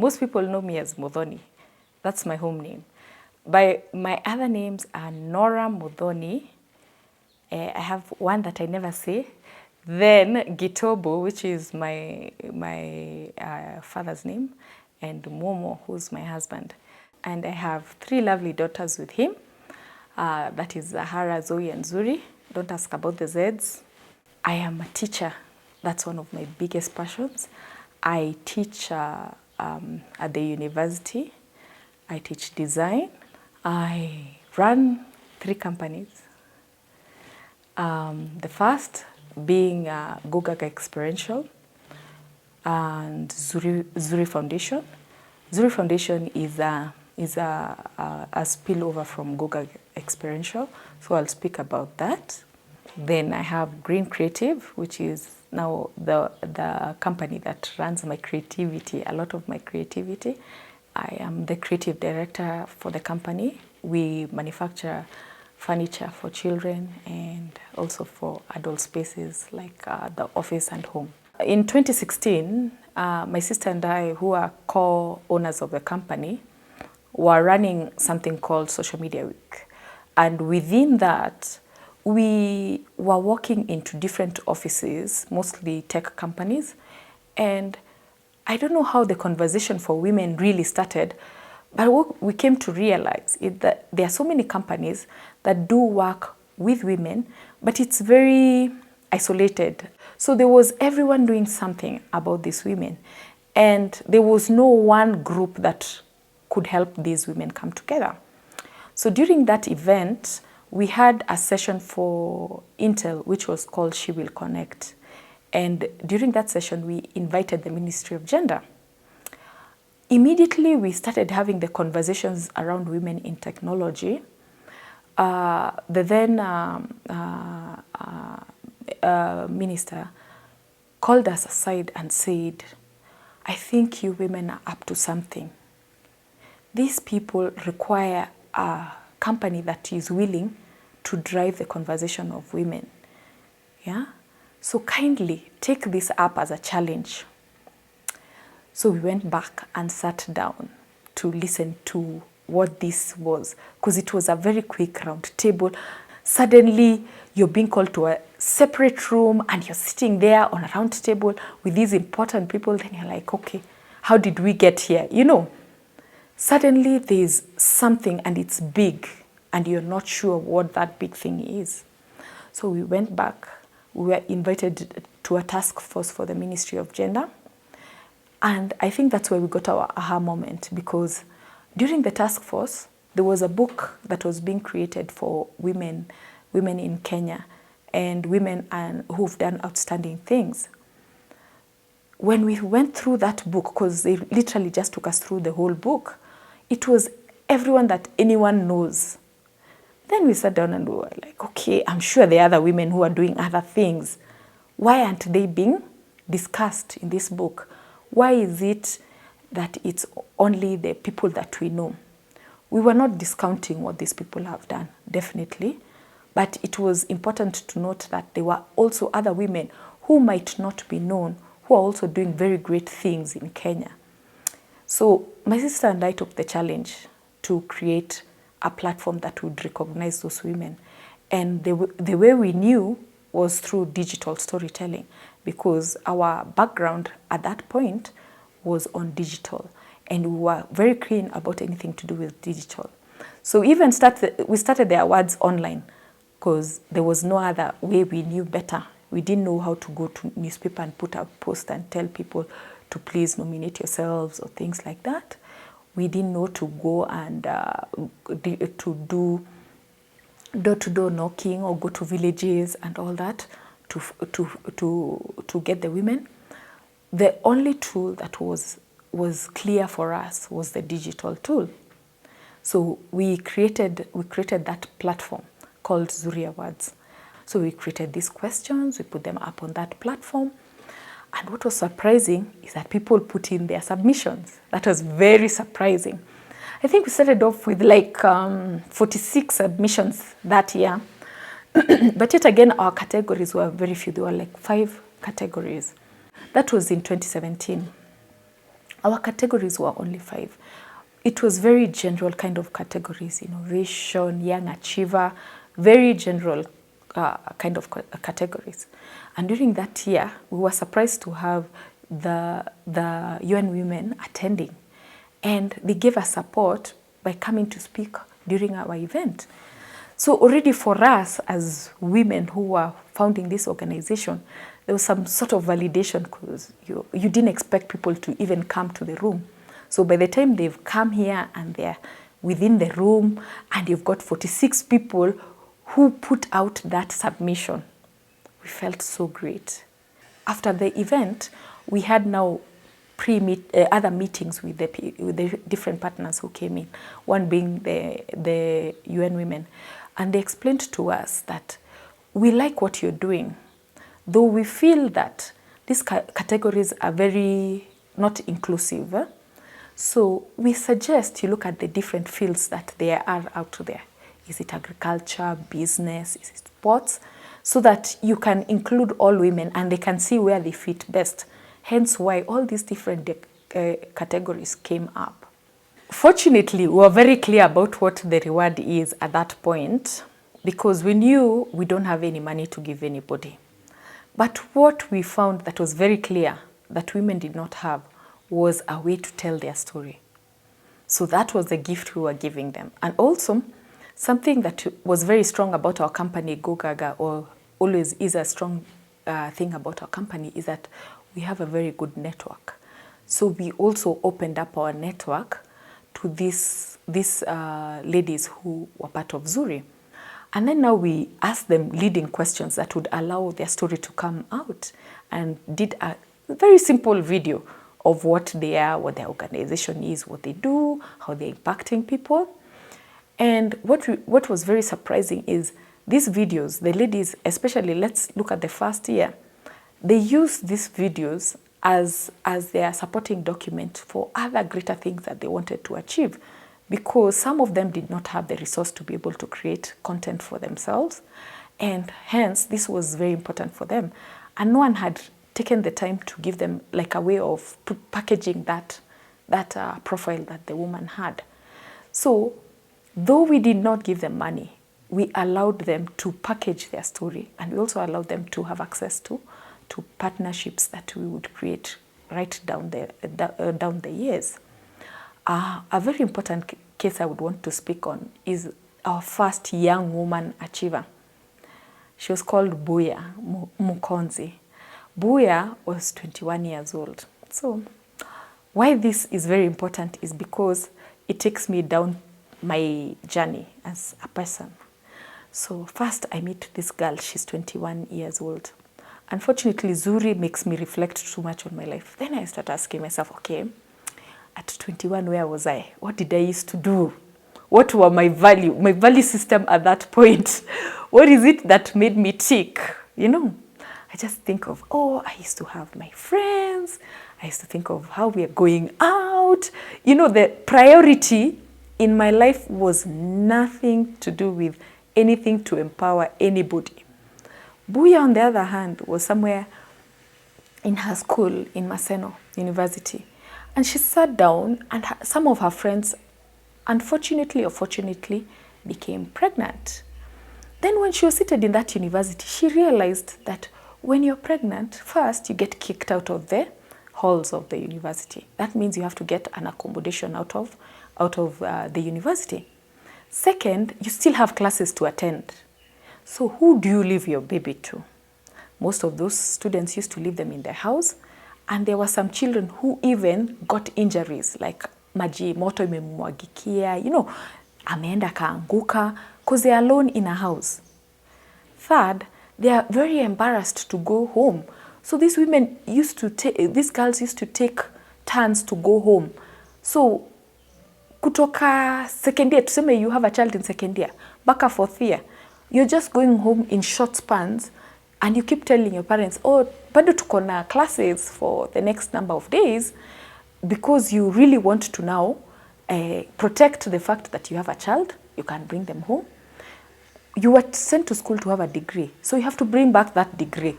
Most people know me as Muthoni. That's my home name. My other names are Norah Muthoni. I have one that I never say. Then Gitobo, which is my father's name, and Momo, who's my husband. And I have 3 lovely daughters with him. That is Zahara, Zoe, and Zuri. Don't ask about the Zs. I am a teacher. That's one of my biggest passions. I teach at the university. I teach design. I run 3 companies. The first being Gogaga Experiential and Zuri Foundation. Zuri Foundation is a spillover from Gogaga Experiential, so I'll speak about that. Then I have Green Creative, which is now the company that runs my creativity, a lot of my creativity. I am the creative director for the company. We manufacture furniture for children and also for adult spaces like the office and home. In 2016, my sister and I, who are co-owners of the company, were running something called Social Media Week. And within that, we were walking into different offices, mostly tech companies. And I don't know how the conversation for women really started, but what we came to realize is that there are so many companies that do work with women, but it's very isolated. So there was everyone doing something about these women, and there was no one group that could help these women come together. So during that event, we had a session for Intel, which was called She Will Connect. And during that session, we invited the Ministry of Gender. Immediately, we started having the conversations around women in technology. The then minister called us aside and said, I think you women are up to something. These people require a company that is willing to drive the conversation of women. Yeah? So kindly take this up as a challenge. So we went back and sat down to listen to what this was, because it was a very quick round table. Suddenly, you're being called to a separate room and you're sitting there on a round table with these important people. Then you're like, okay, how did we get here? You know, suddenly there's something and it's big and you're not sure what that big thing is. So we went back. We were invited to a task force for the Ministry of Gender. And I think that's where we got our aha moment, because during the task force, there was a book that was being created for women in Kenya and women who've done outstanding things. When we went through that book, because they literally just took us through the whole book, it was everyone that anyone knows. Then we sat down and we were like, okay, I'm sure there are other women who are doing other things. Why aren't they being discussed in this book? Why is it that it's only the people that we know? We were not discounting what these people have done, definitely. But it was important to note that there were also other women who might not be known, who are also doing very great things in Kenya. So my sister and I took the challenge to create a platform that would recognize those women. And the way we knew was through digital storytelling, because our background at that point was on digital. And we were very keen about anything to do with digital. So even we started the awards online, because there was no other way we knew better. We didn't know how to go to newspaper and put a post and tell people to please nominate yourselves or things like that. We didn't know to go and to do door-to-door knocking or go to villages and all that to get the women. The only tool that was clear for us was the digital tool. So we created that platform called Zuri Awards. So we created these questions, we put them up on that platform. And what was surprising is that people put in their submissions. That was very surprising. I think we started off with like 46 submissions that year. But yet again, our categories were very few. There were like 5 categories. That was in 2017. Our categories were only 5. It was very general kind of categories, innovation, young achiever, very general kind of categories. And during that year, we were surprised to have the UN women attending. And they gave us support by coming to speak during our event. So already for us as women who were founding this organization, there was some sort of validation because you didn't expect people to even come to the room. So by the time they've come here and they're within the room and you've got 46 people who put out that submission, we felt so great. After the event, we had now other meetings with the different partners who came in, one being the UN women. And they explained to us that we like what you're doing, though we feel that these categories are very not inclusive. So we suggest you look at the different fields that there are out there. Is it agriculture, business, is it sports? So that you can include all women and they can see where they fit best. Hence why all these different categories came up. Fortunately, we were very clear about what the reward is at that point because we knew we don't have any money to give anybody. But what we found that was very clear that women did not have was a way to tell their story. So that was the gift we were giving them. And also, something that was very strong about our company, Go Gaga, or always is a strong thing about our company, is that we have a very good network. So we also opened up our network to these ladies who were part of Zuri. And then now we asked them leading questions that would allow their story to come out and did a very simple video of what they are, what their organization is, what they do, how they're impacting people. And what was very surprising is these videos, the ladies, especially, let's look at the first year, they use these videos as their supporting document for other greater things that they wanted to achieve, because some of them did not have the resource to be able to create content for themselves, and hence this was very important for them. And no one had taken the time to give them like a way of packaging that profile that the woman had. So though we did not give them money, we allowed them to package their story, and we also allowed them to have access to partnerships that we would create right down the years. A very important case I would want to speak on is our first young woman achiever. She was called Buya Mukonzi. Buya was 21 years old. So why this is very important is because it takes me down my journey as a person. So first I meet this girl, she's 21 years old. Unfortunately, Zuri makes me reflect too much on my life. Then I start asking myself, okay, at 21, where was I? What did I used to do? What were my value system at that point? What is it that made me tick? I just think of, I used to have my friends. I used to think of how we are going out. The priority in my life was nothing to do with anything to empower anybody. Buya, on the other hand, was somewhere in her school in Maseno University. And she sat down and some of her friends, unfortunately or fortunately, became pregnant. Then when she was seated in that university, she realized that when you're pregnant, first you get kicked out of the halls of the university. That means you have to get an accommodation out of the university. Second, you still have classes to attend. So who do you leave your baby to? Most of those students used to leave them in their house, and there were some children who even got injuries like maji moto imemwagikia, ameenda kaanguka, because they are alone in a house. Third, they are very embarrassed to go home. So these girls used to take turns to go home. So kutoka second year, tuseme you have a child in second year, baka fourth year, you're just going home in short spans, and you keep telling your parents, bado tuko na classes for the next number of days, because you really want to now protect the fact that you have a child, you can bring them home. You were sent to school to have a degree, so you have to bring back that degree.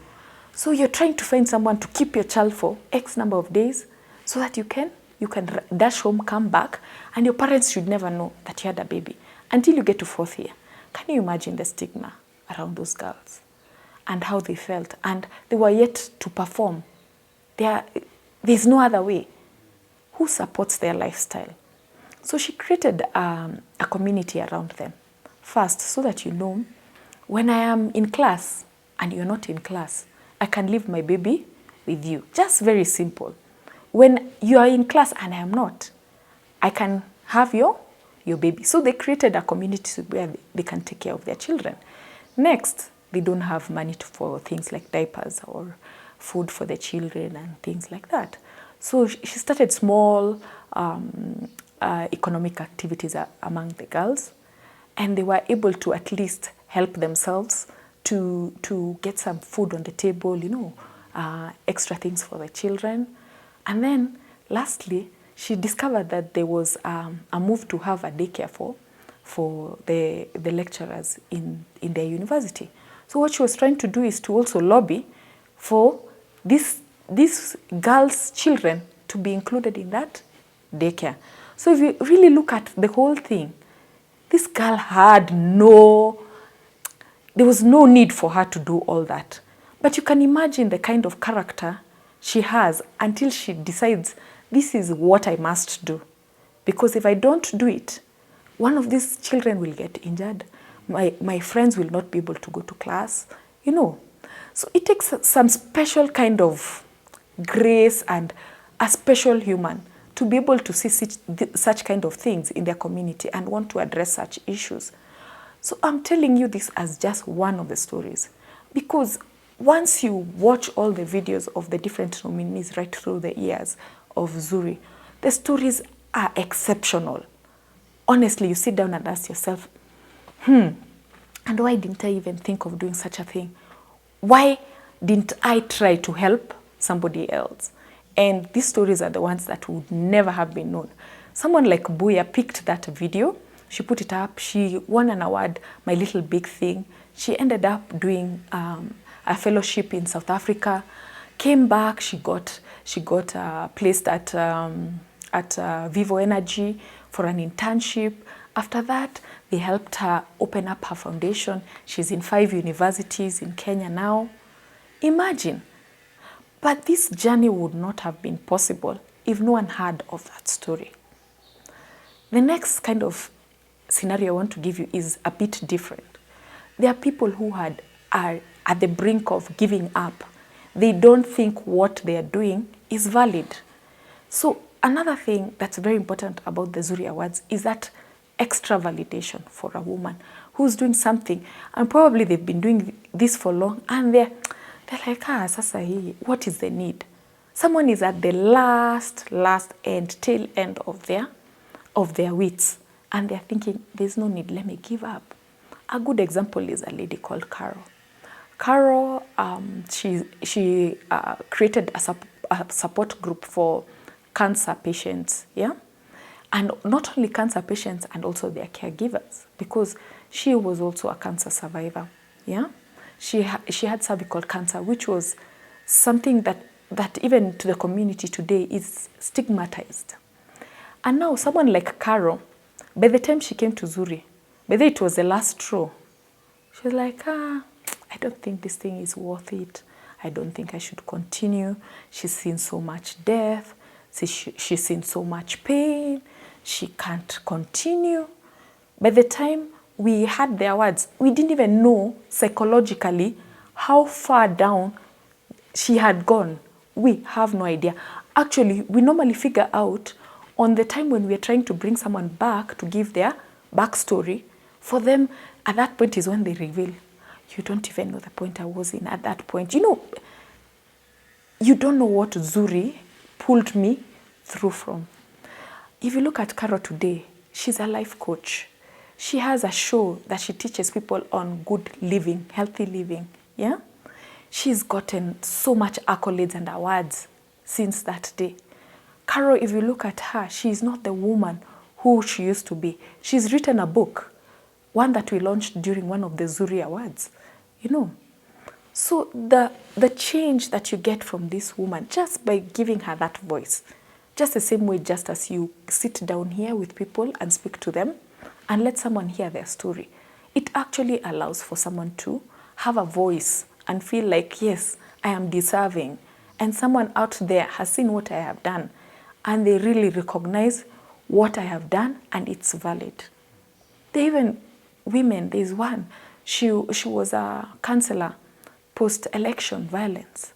So you're trying to find someone to keep your child for X number of days so that you can you can dash home, come back, and your parents should never know that you had a baby until you get to 4th year. Can you imagine the stigma around those girls and how they felt? And they were yet to perform. There's no other way. Who supports their lifestyle? So she created a community around them. First, so that you know, when I am in class and you're not in class, I can leave my baby with you. Just very simple. When you are in class and I am not, I can have your baby. So they created a community where they can take care of their children. Next, they don't have money for things like diapers or food for the children and things like that. So she started small economic activities among the girls, and they were able to at least help themselves to get some food on the table, you know, extra things for the children. And then lastly, she discovered that there was a move to have a daycare for the lecturers in their university. So what she was trying to do is to also lobby for these girls' children to be included in that daycare. So if you really look at the whole thing, this girl there was no need for her to do all that. But you can imagine the kind of character she has until she decides, this is what I must do. Because if I don't do it, one of these children will get injured. My friends will not be able to go to class, you know. So it takes some special kind of grace and a special human to be able to see such kind of things in their community and want to address such issues. So I'm telling you this as just one of the stories, because once you watch all the videos of the different nominees right through the years of Zuri, the stories are exceptional. Honestly, you sit down and ask yourself, and why didn't I even think of doing such a thing? Why didn't I try to help somebody else? And these stories are the ones that would never have been known. Someone like Buya picked that video, she put it up, she won an award, My Little Big Thing. She ended up doing a fellowship in South Africa, came back, she got placed at Vivo Energy for an internship. After that, they helped her open up her foundation. She's in 5 universities in Kenya now. Imagine. But this journey would not have been possible if no one heard of that story. The next kind of scenario I want to give you is a bit different. There are people who are at the brink of giving up. They don't think what they are doing is valid. So another thing that's very important about the Zuri Awards is that extra validation for a woman who's doing something, and probably they've been doing this for long, and they're like, sasa hii, what is the need? Someone is at the last tail end of their wits, and they're thinking, there's no need, let me give up. A good example is a lady called Carol. Carol, she created a support group for cancer patients, yeah? And not only cancer patients, and also their caregivers, because she was also a cancer survivor, yeah? She had cervical cancer, which was something that even to the community today is stigmatized. And now someone like Carol, by the time she came to Zuri, whether it was the last straw, she was like, I don't think this thing is worth it. I don't think I should continue. She's seen so much death. She's seen so much pain. She can't continue. By the time we had the awards, we didn't even know psychologically how far down she had gone. We have no idea. Actually, we normally figure out on the time when we are trying to bring someone back to give their backstory. For them, at that point is when they reveal, you don't even know the point I was in at that point. You know, you don't know what Zuri pulled me through from. If you look at Carol today, she's a life coach. She has a show that she teaches people on good living, healthy living, yeah? She's gotten so much accolades and awards since that day. Carol, if you look at her, she's not the woman who she used to be. She's written a book, one that we launched during one of the Zuri Awards, you know. So the change that you get from this woman, just by giving her that voice, Just the same way, just as you sit down here with people and speak to them and let someone hear their story, it actually allows for someone to have a voice and feel like, yes, I am deserving. And someone out there has seen what I have done and they really recognize what I have done and it's valid. They even, women, there's one, she was a counselor post-election violence.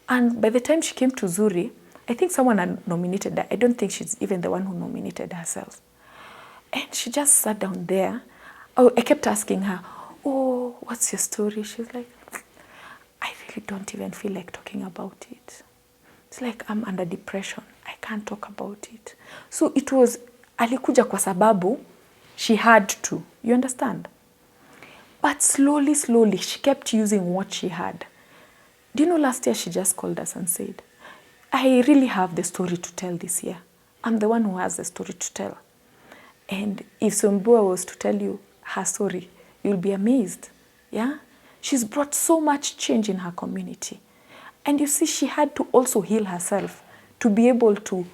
And by the time she came to Zuri, I think someone had nominated her. I don't think she's even the one who nominated herself. And she just sat down there. Oh, I kept asking her, oh, what's your story? She was like, I really don't even feel like talking about it. It's like I'm under depression. I can't talk about it. So it was, alikuja kwa sababu, she had to. You understand? But slowly, slowly, she kept using what she had. Do you know last year she just called us and said, I really have the story to tell this year. I'm the one who has the story to tell. And if Sombua was to tell you her story, you'll be amazed. Yeah? She's brought so much change in her community. And you see, she had to also heal herself to be able to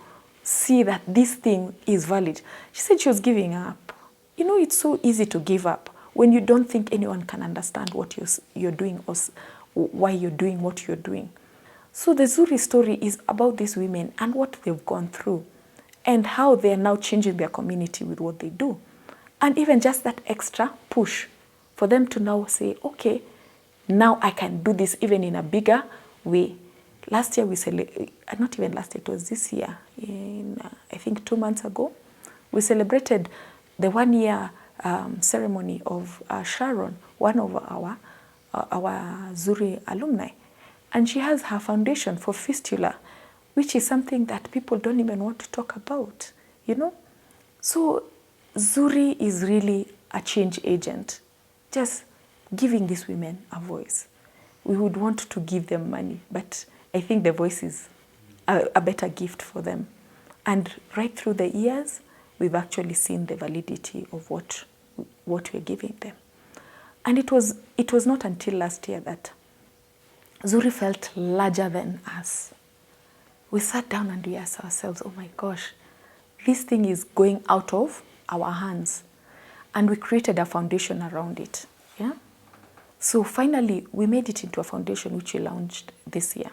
see that this thing is valid. She said she was giving up. You know, it's so easy to give up when you don't think anyone can understand what you're doing or why you're doing what you're doing. So the Zuri story is about these women and what they've gone through and how they're now changing their community with what they do. And even just that extra push for them to now say, okay, now I can do this even in a bigger way. Last year we celebrated, not even last year, it was this year, I think 2 months ago, we celebrated the 1 year ceremony of Sharon, one of our Zuri alumni. And she has her foundation for fistula, which is something that people don't even want to talk about, you know? So Zuri is really a change agent, just giving these women a voice. We would want to give them money, but I think the voice is a better gift for them. And right through the years, we've actually seen the validity of what we're giving them. And it was not until last year that Zuri felt larger than us. We sat down and we asked ourselves, oh my gosh, this thing is going out of our hands. And we created a foundation around it. Yeah. So finally, we made it into a foundation which we launched this year.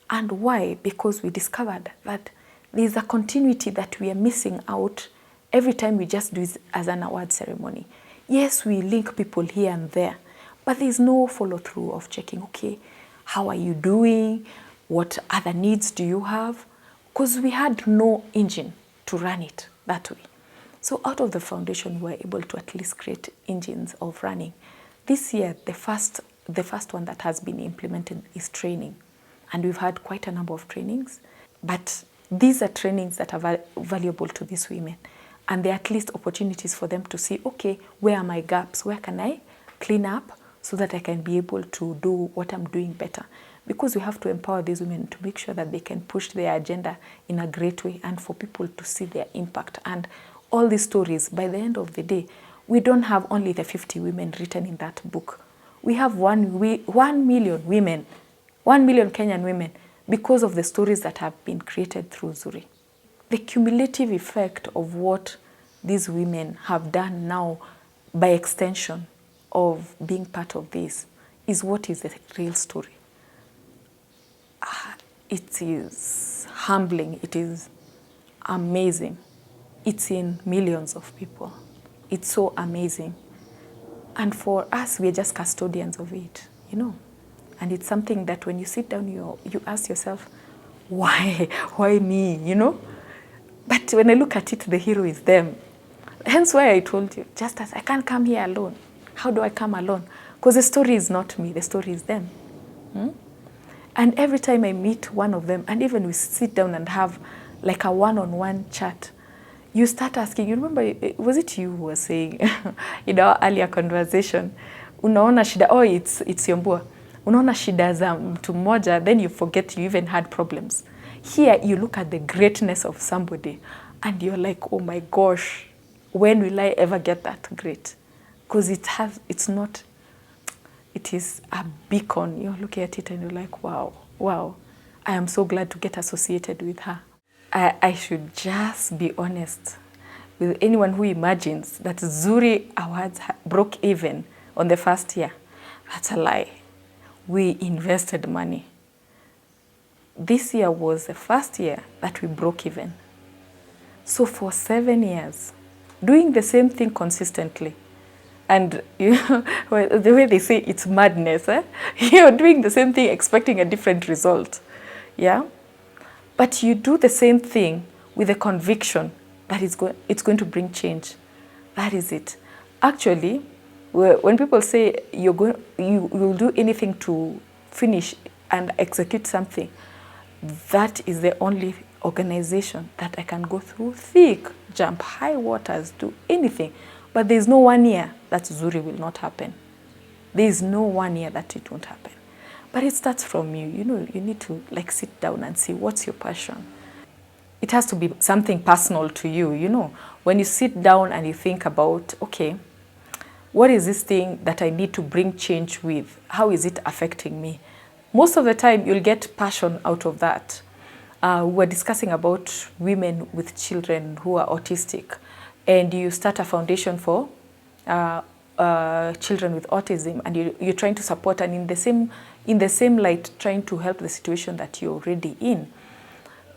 And why? Because we discovered that there's a continuity that we are missing out every time we just do it as an award ceremony. Yes, we link people here and there, but there's no follow-through of checking, okay, how are you doing? What other needs do you have? Because we had no engine to run it that way. So out of the foundation, we were able to at least create engines of running. This year, the first one that has been implemented is training. And we've had quite a number of trainings. But these are trainings that are valuable to these women. And they're at least opportunities for them to see, okay, where are my gaps? Where can I clean up so that I can be able to do what I'm doing better? Because we have to empower these women to make sure that they can push their agenda in a great way and for people to see their impact. And all these stories, by the end of the day, we don't have only the 50 women written in that book. We have 1 million women, 1 million Kenyan women, because of the stories that have been created through Zuri. The cumulative effect of what these women have done now, by extension of being part of this, is what is the real story. It is humbling. It is amazing. It's in millions of people. It's so amazing. And for us, we're just custodians of it, you know. And it's something that when you sit down, you ask yourself, why? Why me, you know? But when I look at it, the hero is them. Hence why I told you, Justus, I can't come here alone. How do I come alone? Because the story is not me, the story is them. And every time I meet one of them, and even we sit down and have like a one-on-one chat, you start asking, you remember, was it you who was saying in our earlier conversation, unaona shida, oh, it's Yombua, unaona shida za mtu mmoja, then you forget you even had problems. Here, you look at the greatness of somebody, and you're like, oh my gosh, when will I ever get that great? Because it is a beacon. You're looking at it and you're like, wow, I am so glad to get associated with her. I should just be honest with anyone who imagines that Zuri Awards broke even on the first year. That's a lie. We invested money. This year was the first year that we broke even. So for 7 years, doing the same thing consistently, and you know, the way they say it's madness, you're doing the same thing expecting a different result, yeah? But you do the same thing with a conviction that it's going to bring change. That is it. Actually, when people say you will do anything to finish and execute something, that is the only organization that I can go through thick, jump high waters, do anything. But there's no 1 year that Zuri will not happen. There is no 1 year that it won't happen. But it starts from you. You know, you need to like sit down and see what's your passion. It has to be something personal to you, you know. When you sit down and you think about, okay, what is this thing that I need to bring change with? How is it affecting me? Most of the time, you'll get passion out of that. We're discussing about women with children who are autistic, and you start a foundation for children with autism, and you're trying to support, and in the same light, trying to help the situation that you're already in.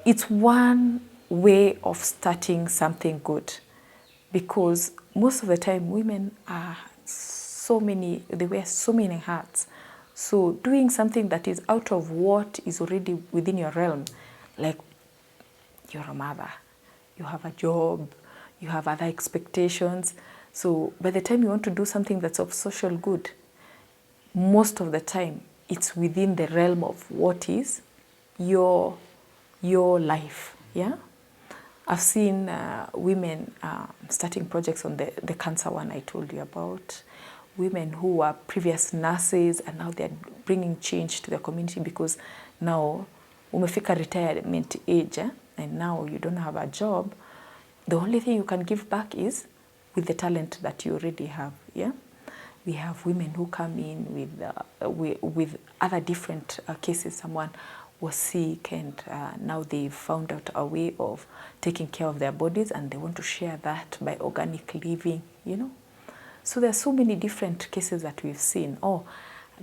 It's one way of starting something good, because most of the time women are they wear so many hats. So doing something that is out of what is already within your realm, like you're a mother, you have a job, you have other expectations. So by the time you want to do something that's of social good, most of the time it's within the realm of what is your life, yeah? I've seen women starting projects on the cancer one I told you about. Women who were previous nurses and now they're bringing change to the community because now umefika retirement age and now you don't have a job. The only thing you can give back is with the talent that you already have, yeah? We have women who come in with other different cases. Someone was sick and now they've found out a way of taking care of their bodies and they want to share that by organic living, you know. So there are so many different cases that we've seen. Oh,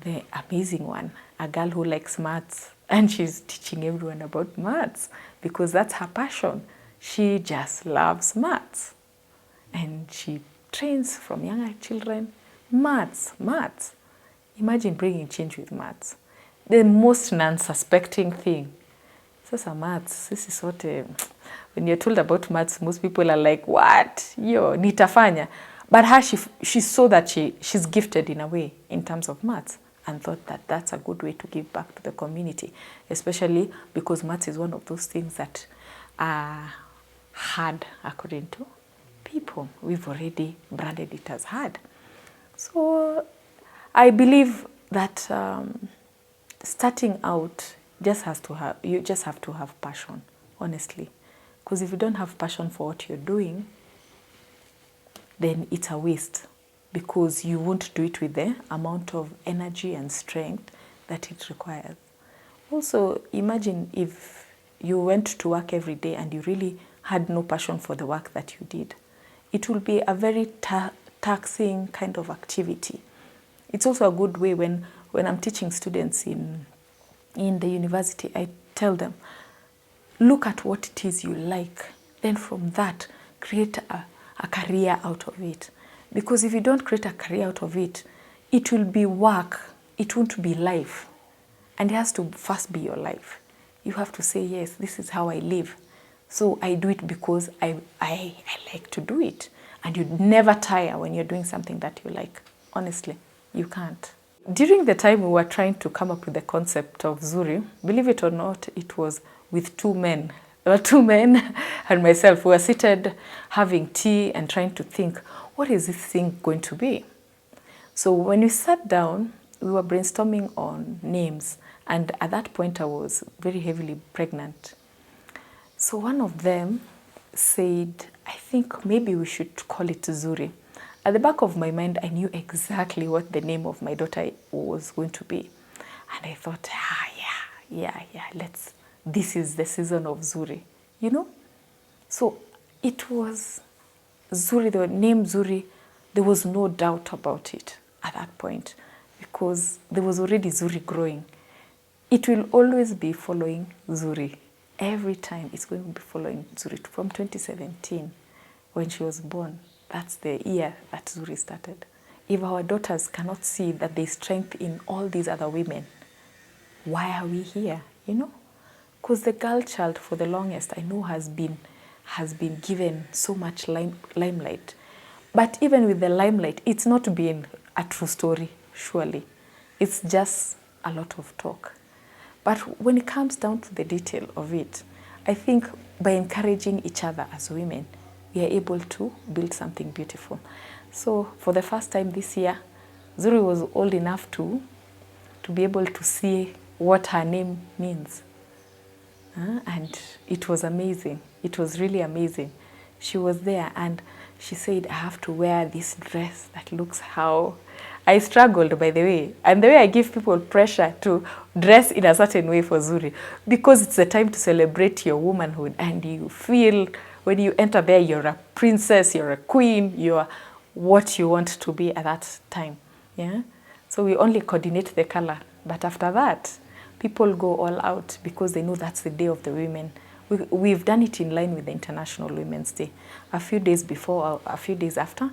the amazing one, a girl who likes maths and she's teaching everyone about maths because that's her passion. She just loves maths and she trains from younger children. Maths. Imagine bringing change with maths. The most non-suspecting thing. Sasa maths, this is what, when you're told about maths, most people are like, what? Yo, nitafanya. But her, she saw that she's gifted in a way in terms of maths and thought that that's a good way to give back to the community, especially because maths is one of those things that are hard according to people. We've already branded it as hard. So I believe that starting out you just have to have passion, honestly. Because if you don't have passion for what you're doing, then it's a waste because you won't do it with the amount of energy and strength that it requires. Also, imagine if you went to work every day and you really had no passion for the work that you did. It will be a very taxing kind of activity. It's also a good way when I'm teaching students in the university, I tell them, look at what it is you like. Then from that, create a career out of it. Because if you don't create a career out of it, it will be work. It won't be life. And it has to first be your life. You have to say, yes, this is how I live. So I do it because I like to do it. And you never tire when you're doing something that you like. Honestly, you can't. During the time we were trying to come up with the concept of Zuri, believe it or not, it was with two men. There were two men and myself. We were seated having tea and trying to think, what is this thing going to be? So when we sat down, we were brainstorming on names. And at that point, I was very heavily pregnant. So one of them said, I think maybe we should call it Zuri. At the back of my mind, I knew exactly what the name of my daughter was going to be. And I thought, yeah, this is the season of Zuri. you know. So it was Zuri, the name Zuri, there was no doubt about it at that point because there was already Zuri growing. It will always be following Zuri. Every time it's going to be following Zuri from 2017 when she was born. That's the year that Zuri started. If our daughters cannot see that there's strength in all these other women, why are we here, you know? Because the girl child for the longest I know has been given so much limelight. But even with the limelight, it's not been a true story, surely. It's just a lot of talk. But when it comes down to the detail of it, I think by encouraging each other as women, we are able to build something beautiful. So for the first time this year, Zuri was old enough to be able to see what her name means. And it was amazing. It was really amazing. She was there and she said, I have to wear this dress that looks how... I struggled, by the way. And the way I give people pressure to dress in a certain way for Zuri, because it's a time to celebrate your womanhood and you feel when you enter there, you're a princess, you're a queen, you're what you want to be at that time. Yeah. So we only coordinate the color. But after that, people go all out because they know that's the day of the women. We've done it in line with the International Women's Day. A few days before or a few days after,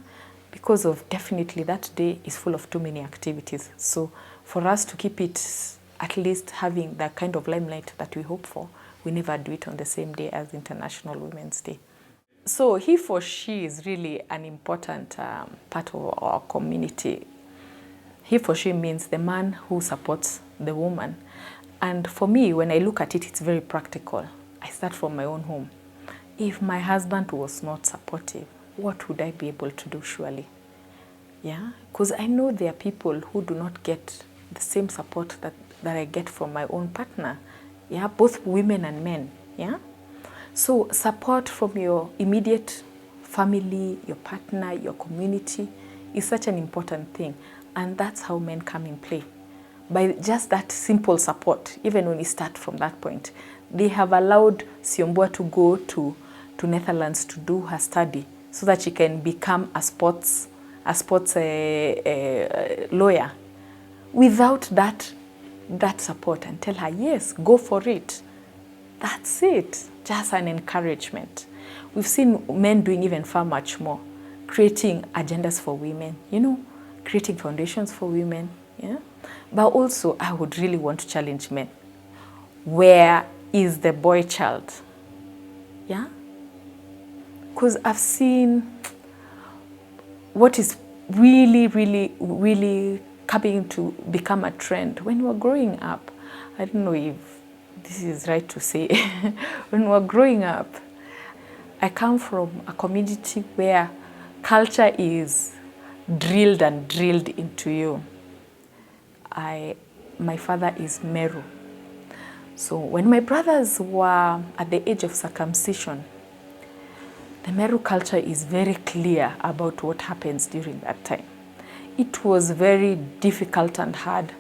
because of definitely that day is full of too many activities. So for us to keep it at least having that kind of limelight that we hope for, we never do it on the same day as International Women's Day. So he for she is really an important part of our community. He for she means the man who supports the woman. And for me, when I look at it, it's very practical. I start from my own home. If my husband was not supportive, what would I be able to do, surely? Yeah, because I know there are people who do not get the same support that I get from my own partner. Yeah, both women and men. Yeah, so support from your immediate family, your partner, your community is such an important thing. And that's how men come in play. By just that simple support, even when you start from that point, they have allowed Siombua to go to Netherlands to do her study so that she can become a sports lawyer. Without that support and tell her, yes, go for it. That's it. Just an encouragement. We've seen men doing even far much more, creating agendas for women, you know, creating foundations for women. Yeah. But also, I would really want to challenge men. Where is the boy child? Yeah? Because I've seen what is really, really, really coming to become a trend. When we're growing up, I don't know if this is right to say, when we're growing up, I come from a community where culture is drilled and drilled into you. My father is Meru. So when my brothers were at the age of circumcision, the Meru culture is very clear about what happens during that time. It was very difficult and hard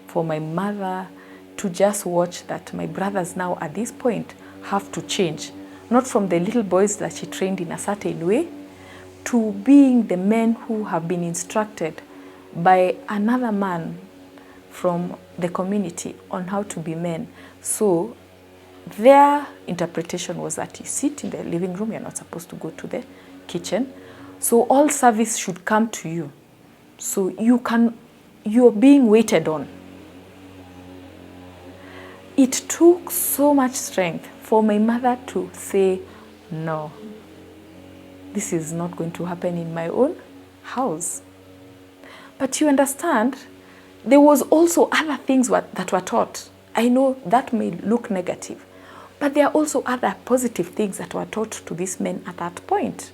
for my mother to just watch that my brothers now at this point have to change, not from the little boys that she trained in a certain way to being the men who have been instructed by another man from the community on how to be men. So their interpretation was that you sit in the living room, you're not supposed to go to the kitchen. So all service should come to you. So you're being waited on. It took so much strength for my mother to say, no, this is not going to happen in my own house. But you understand, there was also other things that were taught. I know that may look negative, but there are also other positive things that were taught to these men at that point.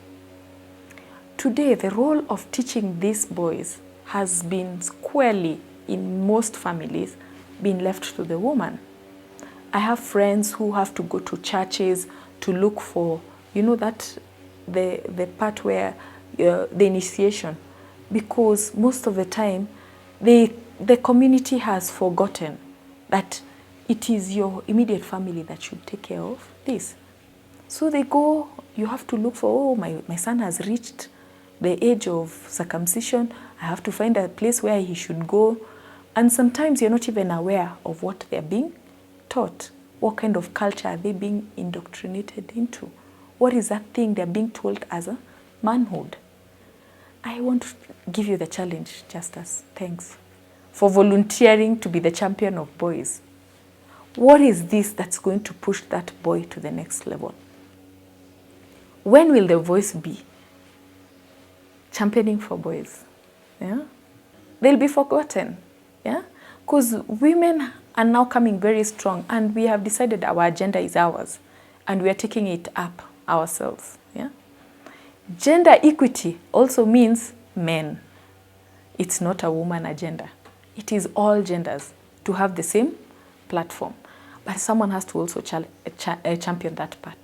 Today, the role of teaching these boys has been squarely, in most families, been left to the woman. I have friends who have to go to churches to look for, you know, that the part where the initiation, because most of the time, the community has forgotten that it is your immediate family that should take care of this. So they go, you have to look for, oh, my son has reached the age of circumcision. I have to find a place where he should go. And sometimes you're not even aware of what they're being taught. What kind of culture are they being indoctrinated into? What is that thing they're being told as a manhood? I want to give you the challenge, Justus. Thanks for volunteering to be the champion of boys. What is this that's going to push that boy to the next level? When will the voice be championing for boys? Yeah? They'll be forgotten. Yeah? Because women are now coming very strong, and we have decided our agenda is ours, and we are taking it up ourselves. Yeah? Gender equity also means men. It's not a woman agenda. It is all genders to have the same platform. But someone has to also champion that part.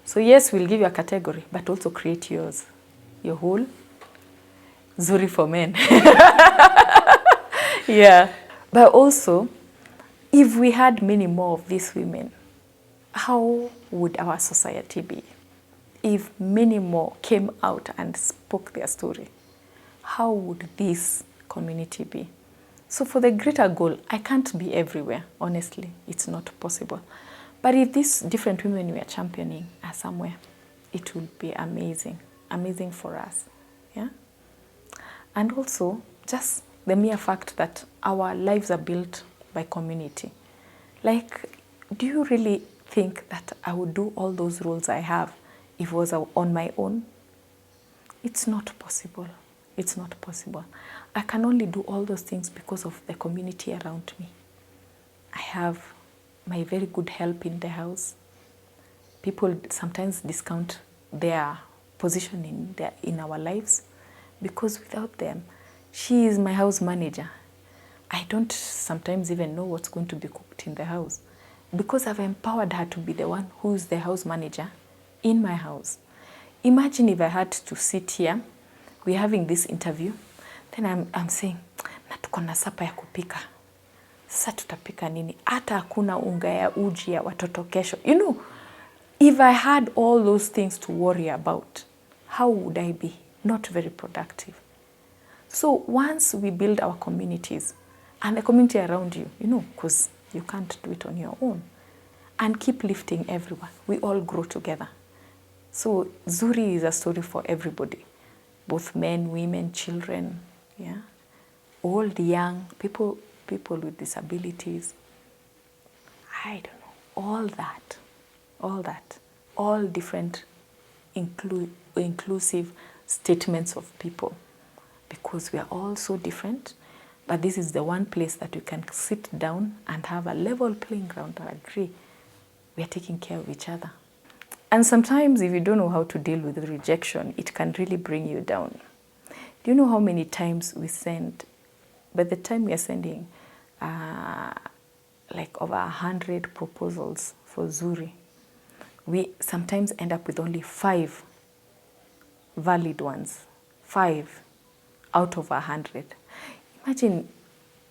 So yes, we'll give you a category, but also create yours. Your whole Zuri for men. Yeah. But also, if we had many more of these women, how would our society be? If many more came out and spoke their story, how would this community be? So for the greater goal, I can't be everywhere, honestly. It's not possible. But if these different women we are championing are somewhere, it will be amazing. Amazing for us. Yeah? And also, just the mere fact that our lives are built by community. Like, do you really think that I would do all those roles I have if it was on my own? It's not possible. It's not possible. I can only do all those things because of the community around me. I have my very good help in the house. People sometimes discount their position in our lives because without them, she is my house manager. I don't sometimes even know what's going to be cooked in the house because I've empowered her to be the one who's the house manager in my house. Imagine if I had to sit here, we're having this interview, then I'm saying, na tuko na sapa ya kupika. Sasa tutapika nini? Hata hakuna unga ya uji ya watoto kesho. You know, if I had all those things to worry about, how would I be? Not very productive. So once we build our communities and the community around you, you know, because you can't do it on your own, and keep lifting everyone, we all grow together. So Zuri is a story for everybody, both men, women, children, yeah, old, young, people with disabilities. I don't know, all different inclusive statements of people, because we are all so different, but this is the one place that we can sit down and have a level playing ground and agree we are taking care of each other. And sometimes if you don't know how to deal with rejection, it can really bring you down. Do you know how many times we send, by the time we are sending like over 100 proposals for Zuri, we sometimes end up with only 5 valid ones, 5 out of 100. Imagine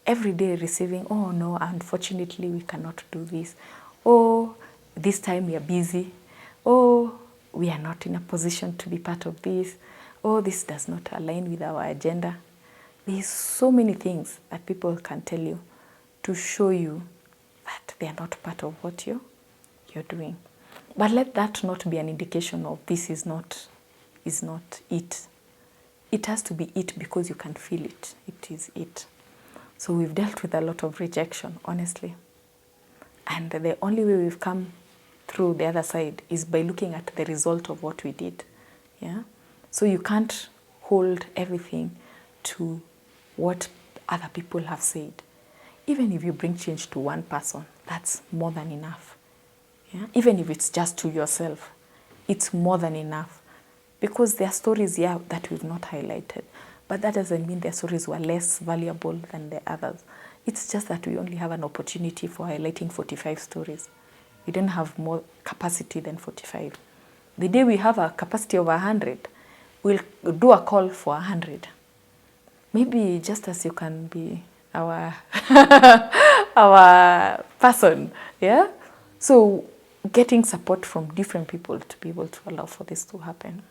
every day receiving, oh no, unfortunately we cannot do this. Oh, this time we are busy. Oh, we are not in a position to be part of this. Oh, this does not align with our agenda. There's so many things that people can tell you to show you that they are not part of what you're doing. But let that not be an indication of this is not it. It has to be it because you can feel it. It is it. So we've dealt with a lot of rejection, honestly. And the only way we've come through the other side is by looking at the result of what we did. Yeah? So you can't hold everything to what other people have said. Even if you bring change to one person, that's more than enough. Yeah? Even if it's just to yourself, it's more than enough. Because there are stories here that we've not highlighted. But that doesn't mean their stories were less valuable than the others. It's just that we only have an opportunity for highlighting 45 stories. We don't have more capacity than 45. The day we have a capacity of 100, we'll do a call for 100. Maybe Justus, you can be our our person, yeah? So getting support from different people to be able to allow for this to happen.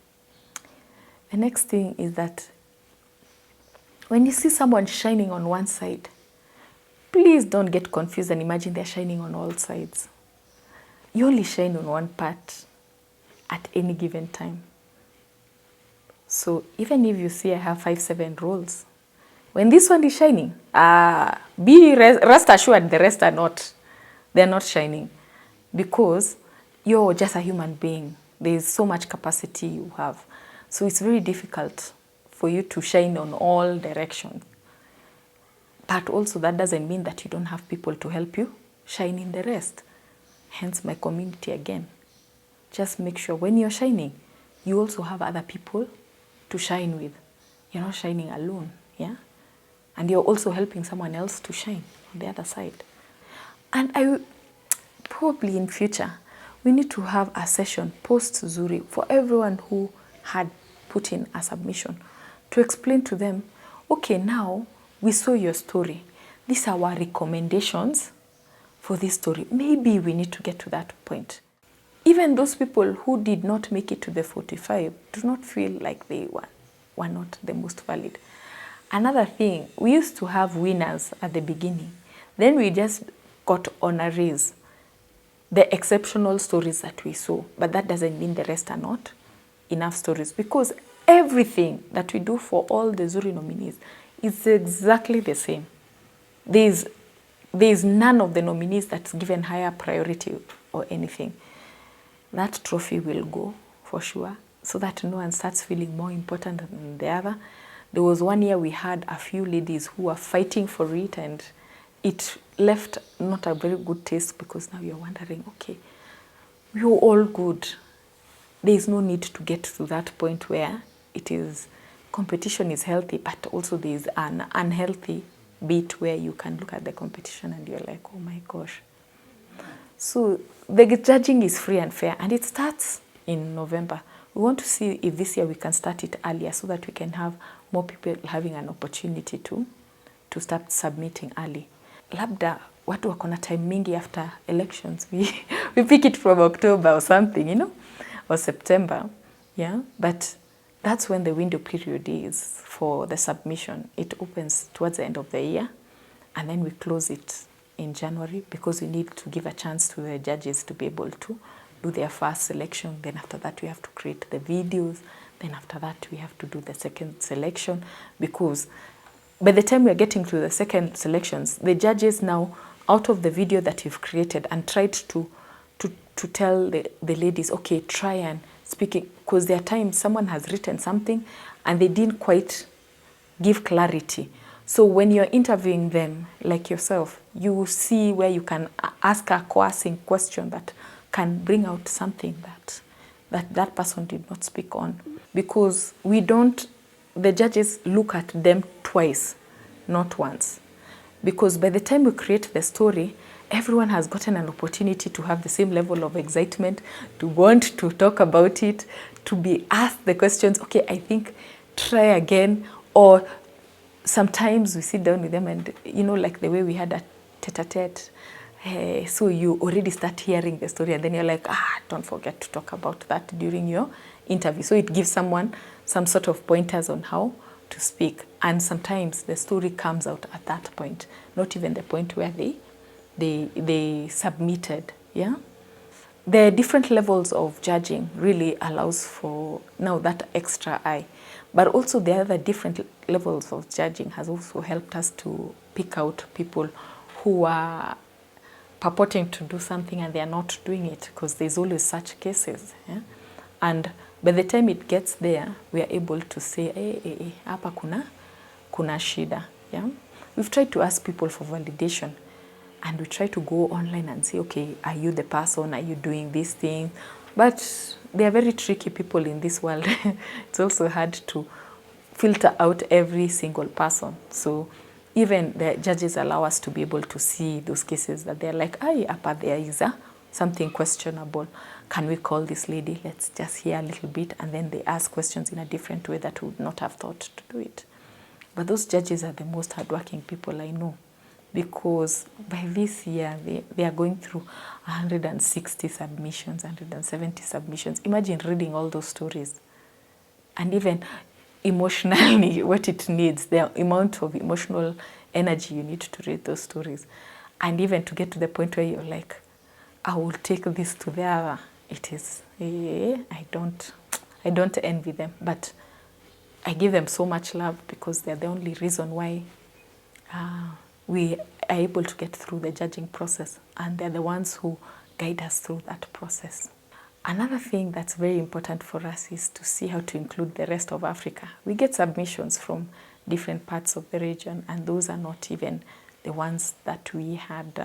The next thing is that when you see someone shining on one side, please don't get confused and imagine they're shining on all sides. You only shine on one part at any given time. So even if you see I have 5-7 roles, when this one is shining, be rest assured the rest are not. They're not shining because you're just a human being. There's so much capacity you have. So it's very difficult for you to shine on all directions. But also that doesn't mean that you don't have people to help you shine in the rest. Hence my community again. Just make sure when you're shining, you also have other people to shine with. You're not shining alone, yeah? And you're also helping someone else to shine on the other side. And probably in future, we need to have a session post-Zuri for everyone who had put in a submission to explain to them, okay, now we saw your story. These are our recommendations for this story. Maybe we need to get to that point. Even those people who did not make it to the 45 do not feel like they were not the most valid. Another thing, we used to have winners at the beginning. Then we just got honorees, the exceptional stories that we saw. But that doesn't mean the rest are not enough stories, because everything that we do for all the Zuri nominees is exactly the same. There's none of the nominees that's given higher priority or anything. That trophy will go for sure, so that no one starts feeling more important than the other. There was one year we had a few ladies who were fighting for it, and it left not a very good taste, because now you're wondering, okay, we're all good. There's no need to get to that point where competition is healthy, but also there's an unhealthy bit where you can look at the competition and you're like, oh my gosh. So the judging is free and fair, and it starts in November. We want to see if this year we can start it earlier so that we can have more people having an opportunity to start submitting early. Labda watu wako na time mingi after elections. We pick it from October or something, or September. Yeah, but that's when the window period is for the submission. It opens towards the end of the year, and then we close it in January, because we need to give a chance to the judges to be able to do their first selection. Then after that, we have to create the videos. Then after that, we have to do the second selection, because by the time we're getting to the second selections, the judges now, out of the video that you've created, and tried to tell the ladies, okay, try and speak it, because there are times someone has written something and they didn't quite give clarity. So when you're interviewing them, like yourself, you see where you can ask a coercing question that can bring out something that person did not speak on. Because the judges look at them twice, not once. Because by the time we create the story, everyone has gotten an opportunity to have the same level of excitement, to want to talk about it, to be asked the questions, okay, I think, try again. Or sometimes we sit down with them and, like the way we had a tete-a-tete, so you already start hearing the story, and then you're like, don't forget to talk about that during your interview. So it gives someone some sort of pointers on how to speak. And sometimes the story comes out at that point, not even the point where they submitted, yeah? The different levels of judging really allows for now that extra eye. But also the other different levels of judging has also helped us to pick out people who are purporting to do something and they are not doing it, because there's always such cases. Yeah? And by the time it gets there, we are able to say, hapa kuna shida. Yeah? We've tried to ask people for validation, and we try to go online and say, okay, are you the person? Are you doing this thing? But they are very tricky people in this world. It's also hard to filter out every single person. So even the judges allow us to be able to see those cases that they're like, apa there is something questionable. Can we call this lady? Let's just hear a little bit. And then they ask questions in a different way that we would not have thought to do it. But those judges are the most hardworking people I know. because by this year they are going through 160 submissions, 170 submissions. Imagine reading all those stories, and even emotionally what it needs, the amount of emotional energy you need to read those stories, and even to get to the point where you're like, I will take this to the other. It is, I don't envy them, but I give them so much love because they're the only reason why we are able to get through the judging process, and they're the ones who guide us through that process. Another thing that's very important for us is to see how to include the rest of Africa. We get submissions from different parts of the region, and those are not even the ones that we had.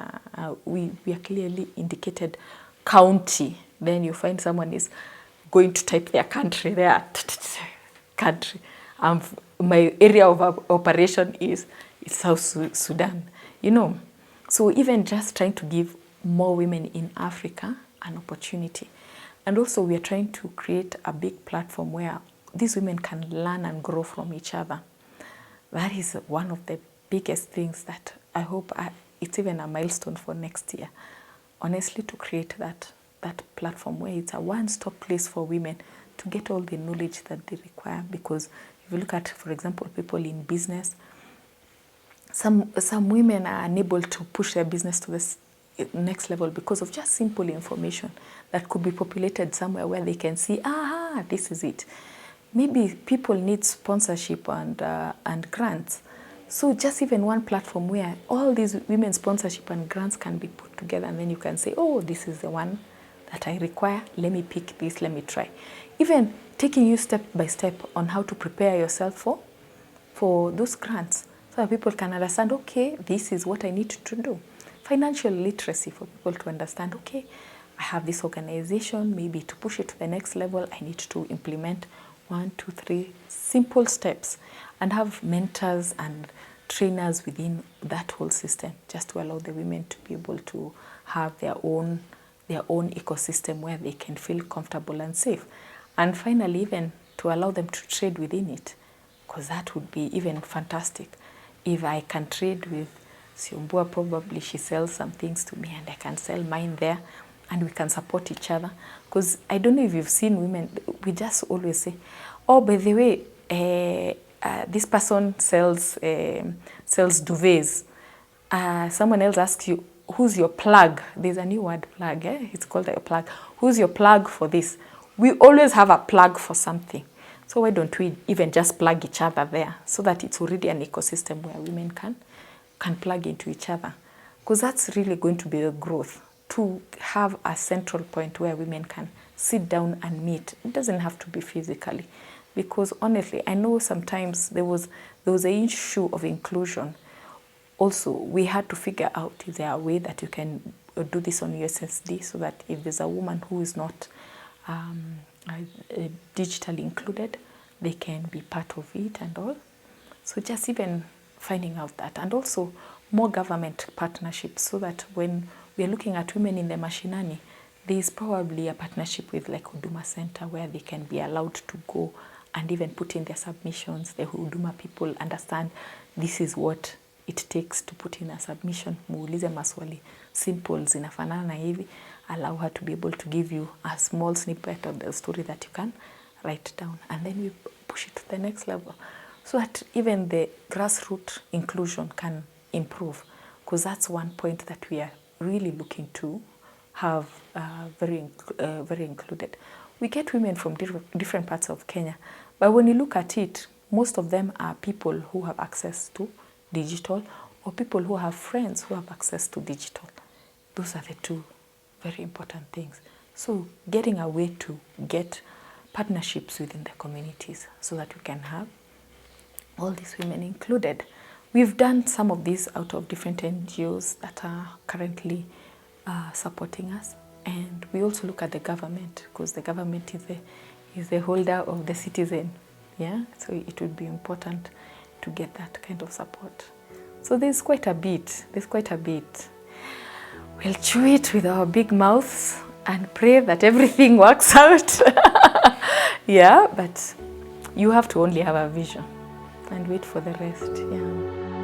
We are clearly indicated county. Then you find someone is going to type their country there. Country. My area of operation is South Sudan. You know, so even just trying to give more women in Africa an opportunity. And also we are trying to create a big platform where these women can learn and grow from each other. That is one of the biggest things that I hope it's even a milestone for next year. Honestly, to create that platform where it's a one-stop place for women to get all the knowledge that they require. Because if you look at, for example, people in business, some women are unable to push their business to this next level because of just simple information that could be populated somewhere where they can see, this is it. Maybe people need sponsorship and grants. So just even one platform where all these women's sponsorship and grants can be put together, and then you can say, oh, this is the one that I require. Let me pick this, let me try. Even taking you step by step on how to prepare yourself for those grants, so that people can understand, okay, this is what I need to do. Financial literacy for people to understand, okay, I have this organization, maybe to push it to the next level, I need to implement 1, 2, 3 simple steps, and have mentors and trainers within that whole system, just to allow the women to be able to have their own ecosystem where they can feel comfortable and safe. And finally, even to allow them to trade within it, because that would be even fantastic. If I can trade with Siombua, probably she sells some things to me and I can sell mine there, and we can support each other. Because I don't know if you've seen women, we just always say, oh, by the way, this person sells duvets. Someone else asks you, who's your plug? There's a new word, plug. It's called a plug. Who's your plug for this? We always have a plug for something. So why don't we even just plug each other there, so that it's already an ecosystem where women can plug into each other? Because that's really going to be the growth, to have a central point where women can sit down and meet. It doesn't have to be physically. Because honestly, I know sometimes there was an issue of inclusion. Also, we had to figure out, is there a way that you can do this on USSD, so that if there's a woman who is not digitally included, they can be part of it and all. So just even finding out that. And also more government partnerships, so that when we are looking at women in the mashinani, there is probably a partnership with like Huduma Center where they can be allowed to go and even put in their submissions. The Huduma people understand this is what it takes to put in a submission. Muulize maswali simple zinafanana hivi, allow her to be able to give you a small snippet of the story that you can write down, and then we push it to the next level, so that even the grassroots inclusion can improve. Because that's one point that we are really looking to have very included. We get women from different parts of Kenya, but when you look at it, most of them are people who have access to digital, or people who have friends who have access to digital. Those are the two very important things. So getting a way to get partnerships within the communities, so that we can have all these women included. We've done some of these out of different NGOs that are currently supporting us. And we also look at the government, because the government is the holder of the citizen. Yeah, so it would be important to get that kind of support. So there's quite a bit. We'll chew it with our big mouths and pray that everything works out. Yeah, but you have to only have a vision and wait for the rest. Yeah.